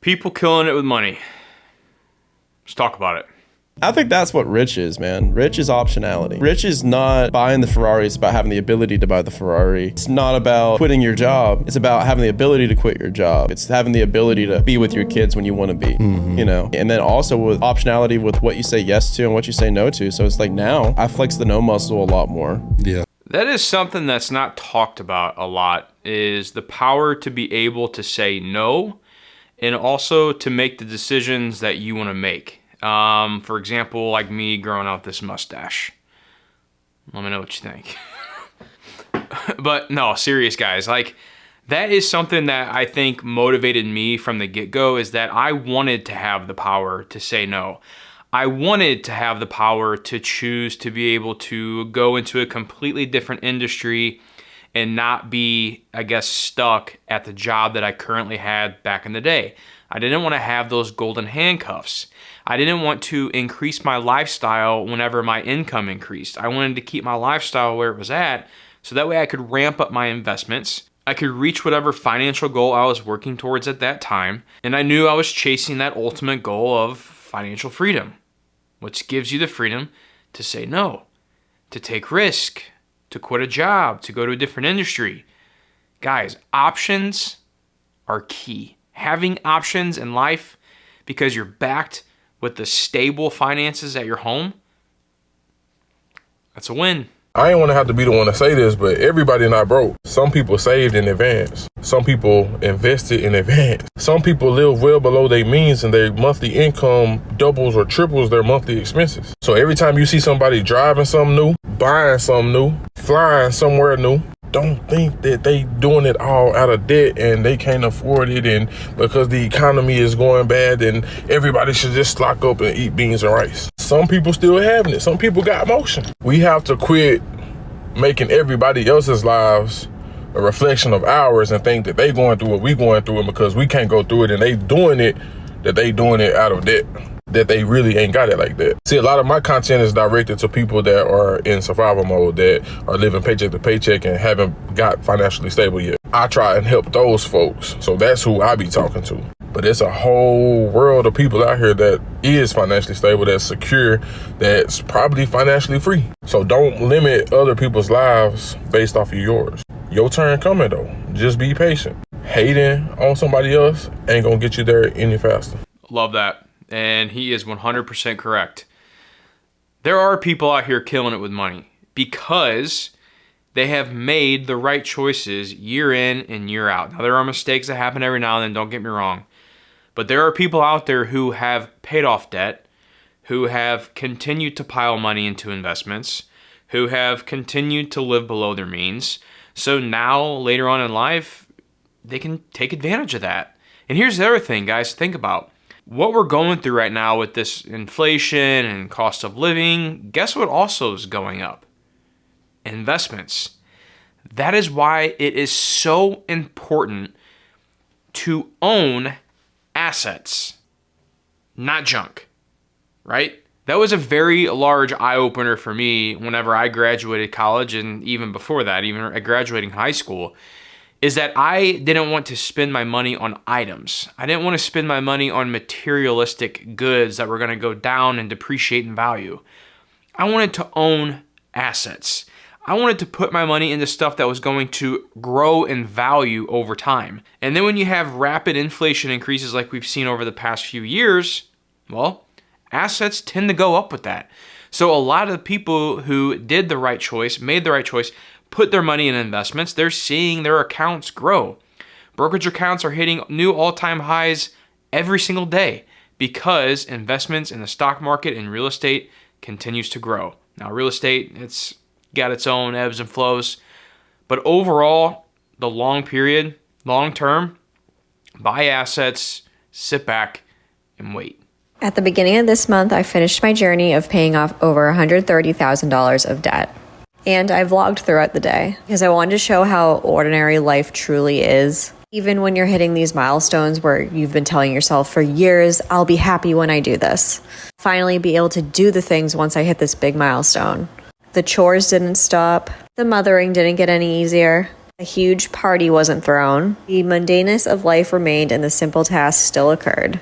People killing it with money. Let's talk about it. I think that's what rich is, man. Rich is optionality. Rich is not buying the Ferrari. It's about having the ability to buy the Ferrari. It's not about quitting your job. It's about having the ability to quit your job. It's having the ability to be with your kids when you want to be, you know? And then also with optionality with what you say yes to and what you say no to. So it's like now I flex the no muscle a lot more. Yeah. That is something that's not talked about a lot, is the power to be able to say no and also to make the decisions that you want to make. For example, like me growing out this mustache. Let me know what you think. But no, serious guys, like that is something that I think motivated me from the get-go, is that I wanted to have the power to say no. I wanted to have the power to choose to be able to go into a completely different industry and not be, I guess, stuck at the job that I currently had back in the day. I didn't want to have those golden handcuffs. I didn't want to increase my lifestyle whenever my income increased. I wanted to keep my lifestyle where it was at so that way I could ramp up my investments. I could reach whatever financial goal I was working towards at that time. And I knew I was chasing that ultimate goal of financial freedom, which gives you the freedom to say no, to take risk, to quit a job, to go to a different industry. Guys, options are key. Having options in life because you're backed with the stable finances at your home, that's a win. I ain't want to have to be the one to say this, but everybody not broke. Some people saved in advance. Some people invested in advance. Some people live well below their means and their monthly income doubles or triples their monthly expenses. So every time you see somebody driving something new, buying something new, flying somewhere new, don't think that they doing it all out of debt and they can't afford it, and because the economy is going bad and everybody should just lock up and eat beans and rice. Some people still having it. Some people got motion. We have to quit making everybody else's lives a reflection of ours and think that they going through what we going through, and because we can't go through it and they doing it, that they doing it out of debt, that they really ain't got it like that. See, a lot of my content is directed to people that are in survival mode, that are living paycheck to paycheck and haven't got financially stable yet. I try and help those folks. So that's who I be talking to. But it's a whole world of people out here that is financially stable, that's secure, that's probably financially free. So don't limit other people's lives based off of yours. Your turn coming though. Just be patient. Hating on somebody else ain't gonna get you there any faster. Love that. And he is 100% correct. There are people out here killing it with money because they have made the right choices year in and year out. Now, there are mistakes that happen every now and then, don't get me wrong. But there are people out there who have paid off debt, who have continued to pile money into investments, who have continued to live below their means. So now, later on in life, they can take advantage of that. And here's the other thing, guys, to think about. What we're going through right now with this inflation and cost of living, guess what also is going up? Investments. That is why it is so important to own assets, not junk, right? That was a very large eye-opener for me whenever I graduated college, and even before that, even at graduating high school, is that I didn't want to spend my money on items. I didn't want to spend my money on materialistic goods that were going to go down and depreciate in value. I wanted to own assets. I wanted to put my money into stuff that was going to grow in value over time. And then when you have rapid inflation increases like we've seen over the past few years, well, assets tend to go up with that. So a lot of the people who did the right choice, made the right choice, put their money in investments, they're seeing their accounts grow. Brokerage accounts are hitting new all-time highs every single day because investments in the stock market and real estate continues to grow. Now, real estate, it's got its own ebbs and flows, but overall, the long term, buy assets, sit back, and wait. At the beginning of this month, I finished my journey of paying off over $130,000 of debt. And I vlogged throughout the day because I wanted to show how ordinary life truly is. Even when you're hitting these milestones where you've been telling yourself for years, I'll be happy when I do this. Finally be able to do the things once I hit this big milestone. The chores didn't stop. The mothering didn't get any easier. A huge party wasn't thrown. The mundaneness of life remained and the simple tasks still occurred.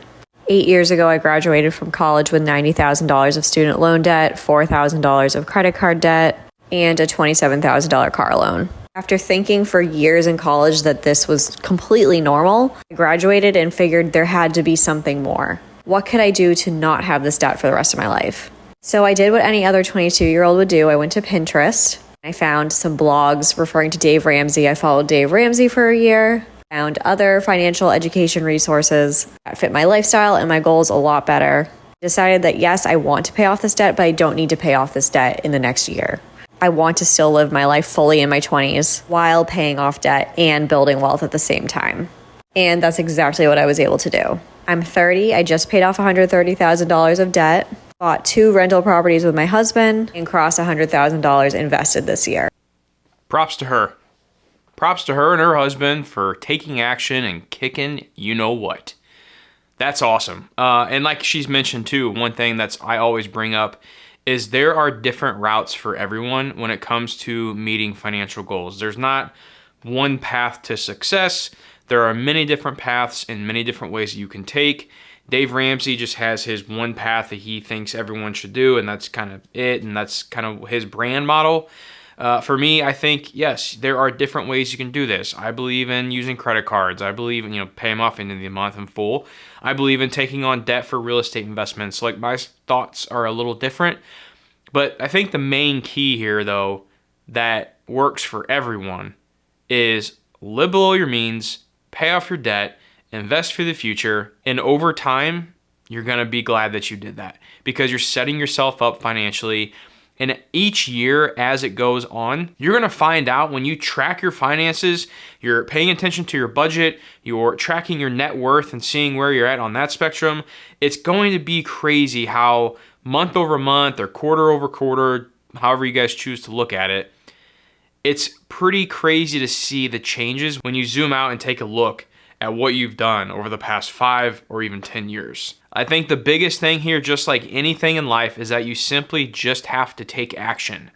8 years ago, I graduated from college with $90,000 of student loan debt, $4,000 of credit card debt, and a $27,000 car loan. After thinking for years in college that this was completely normal, I graduated and figured there had to be something more. What could I do to not have this debt for the rest of my life? So I did what any other 22-year-old would do. I went to Pinterest. I found some blogs referring to Dave Ramsey. I followed Dave Ramsey for a year, found other financial education resources that fit my lifestyle and my goals a lot better. Decided that yes, I want to pay off this debt, but I don't need to pay off this debt in the next year. I want to still live my life fully in my 20s while paying off debt and building wealth at the same time. And that's exactly what I was able to do. I'm 30. I just paid off $130,000 of debt. Bought 2 rental properties with my husband and crossed $100,000 invested this year. Props to her. Props to her and her husband for taking action and kicking you know what. That's awesome. And like she's mentioned too, one thing that's I always bring up is there are different routes for everyone when it comes to meeting financial goals. There's not one path to success. There are many different paths and many different ways you can take. Dave Ramsey just has his one path that he thinks everyone should do, and that's kind of it, and that's kind of his brand model. For me, I think, yes, there are different ways you can do this. I believe in using credit cards. I believe in, pay them off into the month in full. I believe in taking on debt for real estate investments. Like, my thoughts are a little different, but I think the main key here, though, that works for everyone is live below your means, pay off your debt, invest for the future, and over time, you're going to be glad that you did that because you're setting yourself up financially. And each year as it goes on, you're going to find out when you track your finances, you're paying attention to your budget, you're tracking your net worth and seeing where you're at on that spectrum. It's going to be crazy how month over month or quarter over quarter, however you guys choose to look at it, it's pretty crazy to see the changes when you zoom out and take a look at what you've done over the past 5 or even 10 years. I think the biggest thing here, just like anything in life, is that you simply just have to take action.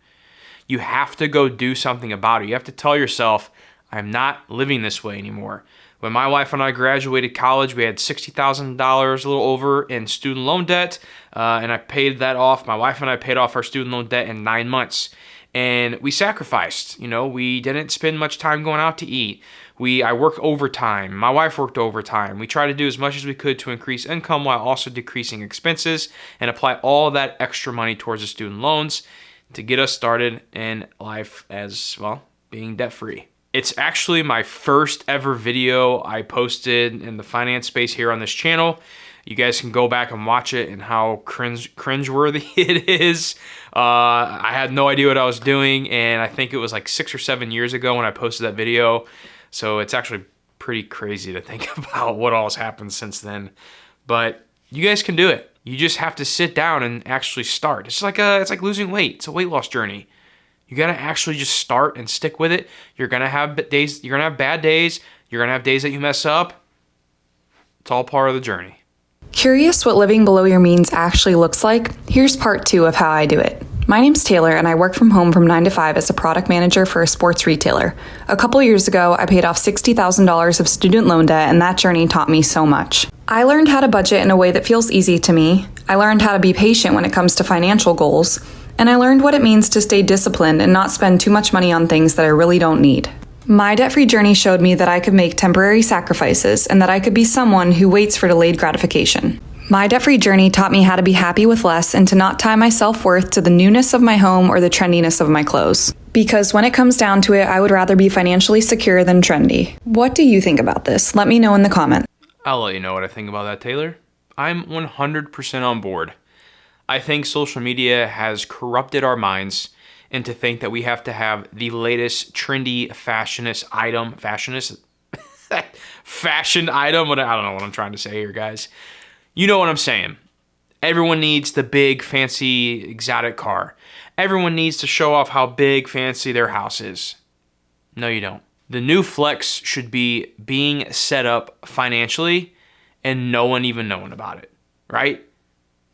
You have to go do something about it. You have to tell yourself, I'm not living this way anymore. When my wife and I graduated college, we had $60,000, a little over, in student loan debt, and I paid that off. My wife and I paid off our student loan debt in 9 months. And we sacrificed, we didn't spend much time going out to eat. I worked overtime. My wife worked overtime. We tried to do as much as we could to increase income while also decreasing expenses and apply all that extra money towards the student loans to get us started in life as, well, being debt-free. It's actually my first ever video I posted in the finance space here on this channel. You guys can go back and watch it and how cringeworthy it is. I had no idea what I was doing, and I think it was like 6 or 7 years ago when I posted that video. So it's actually pretty crazy to think about what all has happened since then. But you guys can do it. You just have to sit down and actually start. It's like losing weight. It's a weight loss journey. You gotta actually just start and stick with it. You're gonna have days. You're gonna have bad days. You're gonna have days that you mess up. It's all part of the journey. Curious what living below your means actually looks like? Here's part 2 of how I do it. My name's Taylor, and I work from home from 9 to 5 as a product manager for a sports retailer. A couple years ago, I paid off $60,000 of student loan debt, and that journey taught me so much. I learned how to budget in a way that feels easy to me. I learned how to be patient when it comes to financial goals. And I learned what it means to stay disciplined and not spend too much money on things that I really don't need. My debt-free journey showed me that I could make temporary sacrifices and that I could be someone who waits for delayed gratification. My debt-free journey taught me how to be happy with less and to not tie my self-worth to the newness of my home or the trendiness of my clothes. Because when it comes down to it, I would rather be financially secure than trendy. What do you think about this? Let me know in the comments. I'll let you know what I think about that, Taylor. I'm 100% on board. I think social media has corrupted our minds into think that we have to have the latest trendy fashion item. I don't know what I'm trying to say here, guys. You know what I'm saying. Everyone needs the big, fancy, exotic car. Everyone needs to show off how big, fancy their house is. No, you don't. The new flex should be being set up financially and no one even knowing about it, right?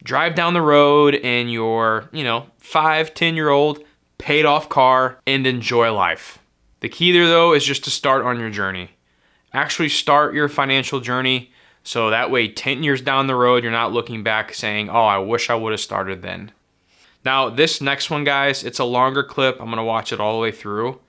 Drive down the road in your, 5, 10-year-old paid off car and enjoy life. The key there, though, is just to start on your journey. Actually start your financial journey so that way 10 years down the road, you're not looking back saying, oh, I wish I would have started then. Now, this next one, guys, it's a longer clip. I'm going to watch it all the way through,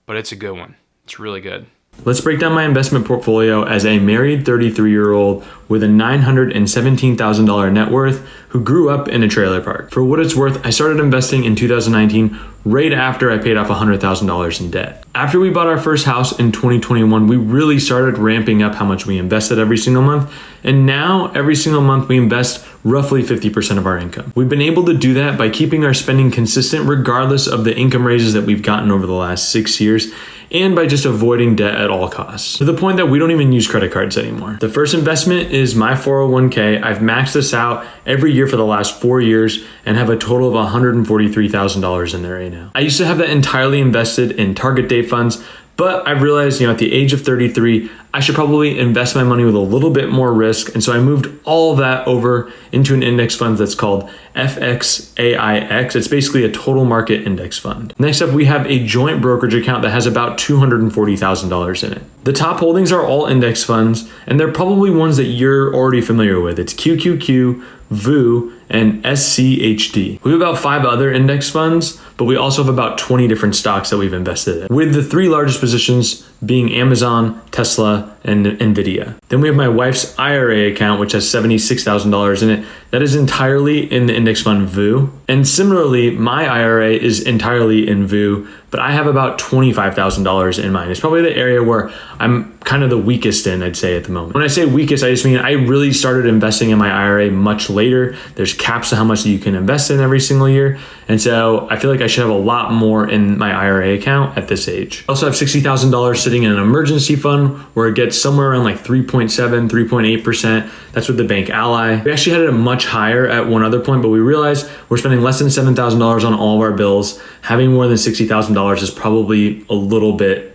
but it's a good one. It's really good. Let's break down my investment portfolio as a married 33-year-old with a $917,000 net worth who grew up in a trailer park. For what it's worth, I started investing in 2019 right after I paid off $100,000 in debt. After we bought our first house in 2021, we really started ramping up how much we invested every single month. And now every single month we invest roughly 50% of our income. We've been able to do that by keeping our spending consistent regardless of the income raises that we've gotten over the last 6 years, and by just avoiding debt at all costs, to the point that we don't even use credit cards anymore. The first investment is my 401k. I've maxed this out every year for the last 4 years and have a total of $143,000 in there right now. I used to have that entirely invested in target date funds, but I've realized, at the age of 33, I should probably invest my money with a little bit more risk. And so I moved all of that over into an index fund that's called FXAIX. It's basically a total market index fund. Next up, we have a joint brokerage account that has about $240,000 in it. The top holdings are all index funds, and they're probably ones that you're already familiar with. It's QQQ, VU, and SCHD. We have about 5 other index funds, but we also have about 20 different stocks that we've invested in, with the 3 largest positions being Amazon, Tesla, and Nvidia. Then we have my wife's IRA account, which has $76,000 in it. That is entirely in the index fund VU. And similarly, my IRA is entirely in VU, but I have about $25,000 in mine. It's probably the area where I'm kind of the weakest in, I'd say, at the moment. When I say weakest, I just mean I really started investing in my IRA much later. There's caps to how much you can invest in every single year. And so I feel like I should have a lot more in my IRA account at this age. I also have $60,000 sitting in an emergency fund where it gets somewhere around like 3.7, 3.8%. That's with the bank Ally. We actually had it much higher at one other point, but we realized we're spending less than $7,000 on all of our bills. Having more than $60,000 is probably a little bit,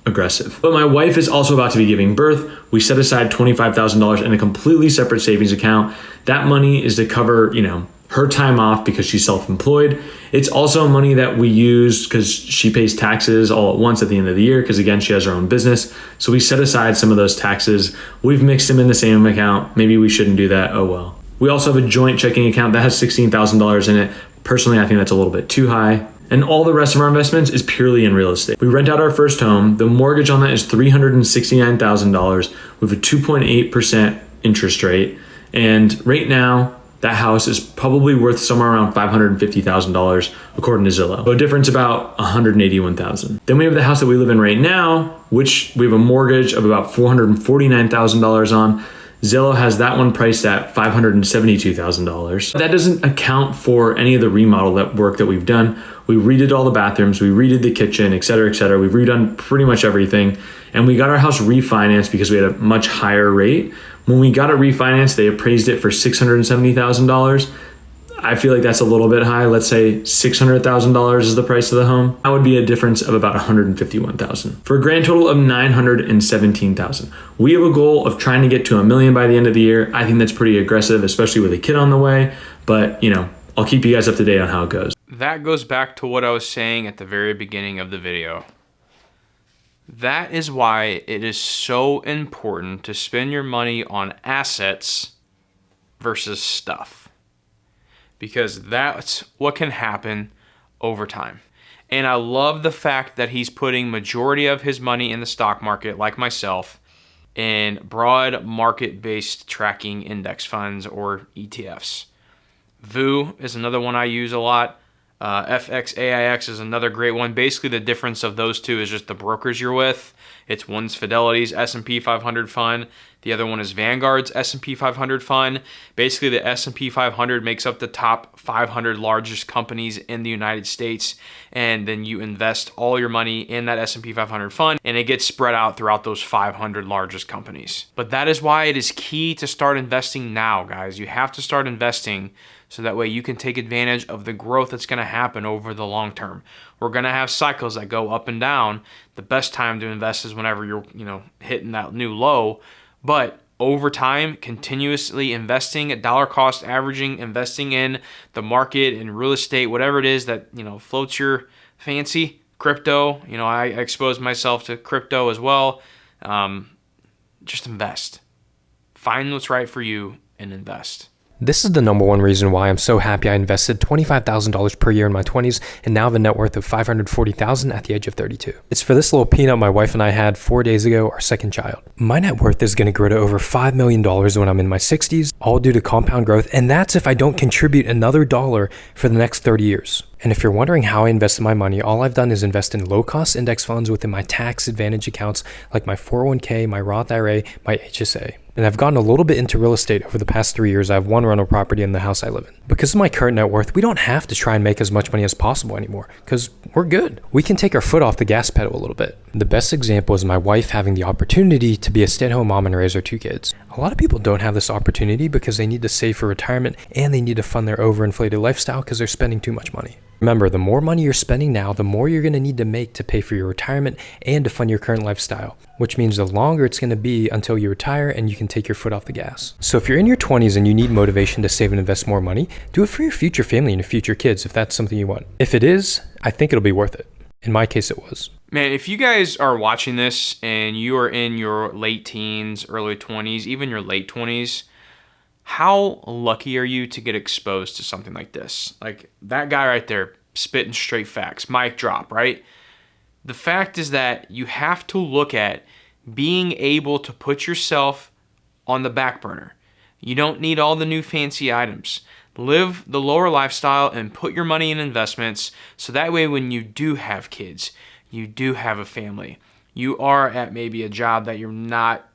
aggressive. But my wife is also about to be giving birth. We set aside $25,000 in a completely separate savings account. That money is to cover, her time off because she's self-employed. It's also money that we use because she pays taxes all at once at the end of the year because, again, she has her own business. So we set aside some of those taxes. We've mixed them in the same account. Maybe we shouldn't do that. Oh, well. We also have a joint checking account that has $16,000 in it. Personally, I think that's a little bit too high. And all the rest of our investments is purely in real estate. We rent out our first home. The mortgage on that is $369,000 with a 2.8% interest rate. And right now, that house is probably worth somewhere around $550,000 according to Zillow. So a difference about $181,000. Then we have the house that we live in right now, which we have a mortgage of about $449,000 on. Zillow has that one priced at $572,000. That doesn't account for any of the remodel work that we've done. We redid all the bathrooms, we redid the kitchen, et cetera, et cetera. We've redone pretty much everything. And we got our house refinanced because we had a much higher rate. When we got it refinanced, they appraised it for $670,000. I feel like that's a little bit high. Let's say $600,000 is the price of the home. That would be a difference of about $151,000 for a grand total of $917,000. We have a goal of trying to get to $1 million by the end of the year. I think that's pretty aggressive, especially with a kid on the way. But, I'll keep you guys up to date on how it goes. That goes back to what I was saying at the very beginning of the video. That is why it is so important to spend your money on assets versus stuff. Because that's what can happen over time. And I love the fact that he's putting majority of his money in the stock market, like myself, in broad market-based tracking index funds or ETFs. VU is another one I use a lot. FXAIX is another great one. Basically, the difference of those two is just the brokers you're with. It's one's Fidelity's S&P 500 fund. The other one is Vanguard's S&P 500 fund. Basically, the S&P 500 makes up the top 500 largest companies in the United States. And then you invest all your money in that S&P 500 fund, and it gets spread out throughout those 500 largest companies. But that is why it is key to start investing now, guys. You have to start investing so that way you can take advantage of the growth that's going to happen over the long term. We're going to have cycles that go up and down. The best time to invest is whenever you're, hitting that new low. But over time, continuously investing at dollar cost averaging, investing in the market and real estate, whatever it is that, floats your fancy, Crypto, I exposed myself to crypto as well. Just invest. Find what's right for you and invest. This is the number one reason why I'm so happy I invested $25,000 per year in my 20s and now have a net worth of $540,000 at the age of 32. It's for this little peanut my wife and I had 4 days ago, our second child. My net worth is going to grow to over $5 million when I'm in my 60s, all due to compound growth, and that's if I don't contribute another dollar for the next 30 years. And if you're wondering how I invested my money, all I've done is invest in low-cost index funds within my tax advantage accounts like my 401k, my Roth IRA, my HSA. And I've gotten a little bit into real estate over the past 3 years. I have one rental property in the house I live in. Because of my current net worth, we don't have to try and make as much money as possible anymore because we're good. We can take our foot off the gas pedal a little bit. The best example is my wife having the opportunity to be a stay-at-home mom and raise our 2 kids. A lot of people don't have this opportunity because they need to save for retirement and they need to fund their overinflated lifestyle because they're spending too much money. Remember, the more money you're spending now, the more you're going to need to make to pay for your retirement and to fund your current lifestyle, which means the longer it's going to be until you retire and you can take your foot off the gas. So if you're in your 20s and you need motivation to save and invest more money, do it for your future family and your future kids if that's something you want. If it is, I think it'll be worth it. In my case, it was. Man, if you guys are watching this and you are in your late teens, early 20s, even your late 20s, how lucky are you to get exposed to something like this? Like that guy right there, spitting straight facts, mic drop, right? The fact is that you have to look at being able to put yourself on the back burner. You don't need all the new fancy items. Live the lower lifestyle and put your money in investments so that way when you do have kids, you do have a family, you are at maybe a job that you're not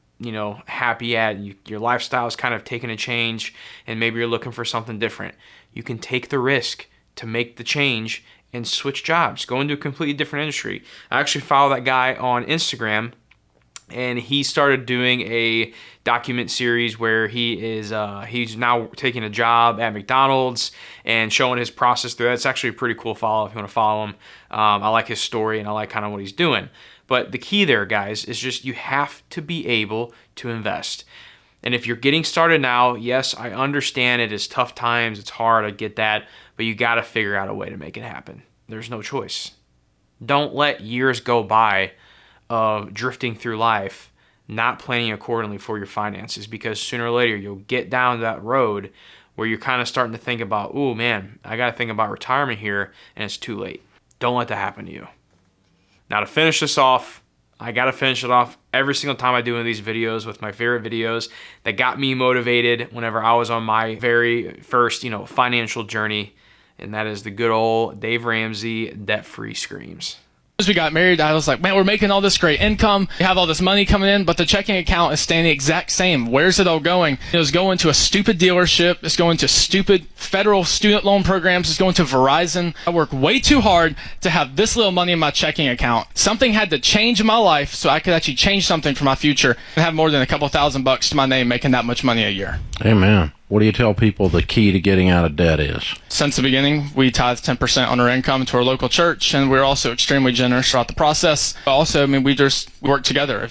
happy at, your lifestyle is kind of taking a change and maybe you're looking for something different. You can take the risk to make the change and switch jobs, go into a completely different industry. I actually follow that guy on Instagram and he started doing a document series where he's now taking a job at McDonald's and showing his process through that. It's actually a pretty cool follow if you want to follow him. I like his story and I like kind of what he's doing. But the key there, guys, is just you have to be able to invest. And if you're getting started now, yes, I understand it is tough times. It's hard. I get that. But you got to figure out a way to make it happen. There's no choice. Don't let years go by of drifting through life, not planning accordingly for your finances, because sooner or later you'll get down that road where you're kind of starting to think about, oh man, I got to think about retirement here, and it's too late. Don't let that happen to you. Now to finish this off, I got to finish it off every single time I do one of these videos with my favorite videos that got me motivated whenever I was on my very first, financial journey. And that is the good old Dave Ramsey debt-free screams. As we got married, I was like, man, we're making all this great income. We have all this money coming in, but the checking account is staying the exact same. Where's it all going? It was going to a stupid dealership. It's going to stupid federal student loan programs. It's going to Verizon. I work way too hard to have this little money in my checking account. Something had to change in my life so I could actually change something for my future and have more than a couple $1,000 to my name making that much money a year. Amen. What do you tell people the key to getting out of debt is? Since the beginning, we tithe 10% on our income to our local church, and we're also extremely generous throughout the process. Also, we just worked together.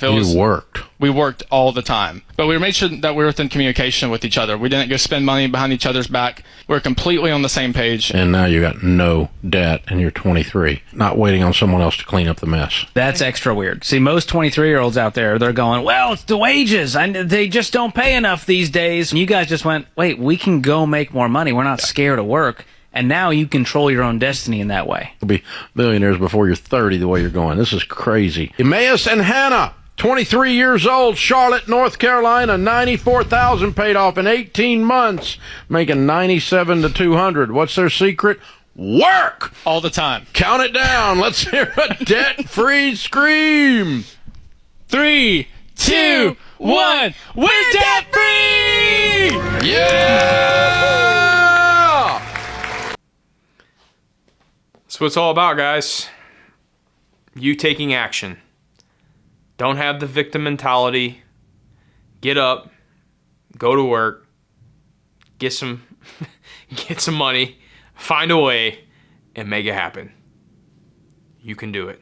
We worked all the time. But we made sure that we were within communication with each other. We didn't go spend money behind each other's back. We're completely on the same page. And now you got no debt and you're 23, not waiting on someone else to clean up the mess. That's extra weird. See, most 23-year-olds out there, they're going, well, it's the wages. They just don't pay enough these days. And you guys just went, wait, we can go make more money. We're not scared of work. And now you control your own destiny in that way. You'll be millionaires before you're 30 the way you're going. This is crazy. Emmaus and Hannah, 23 years old, Charlotte, North Carolina, $94,000 paid off in 18 months, making $97 to $200. What's their secret? Work! All the time. Count it down. Let's hear a debt-free scream. 3, 2, 1. We're debt-free! Yeah! That's what it's all about, guys. You taking action. Don't have the victim mentality. Get up, go to work, get some money, find a way, and make it happen. You can do it.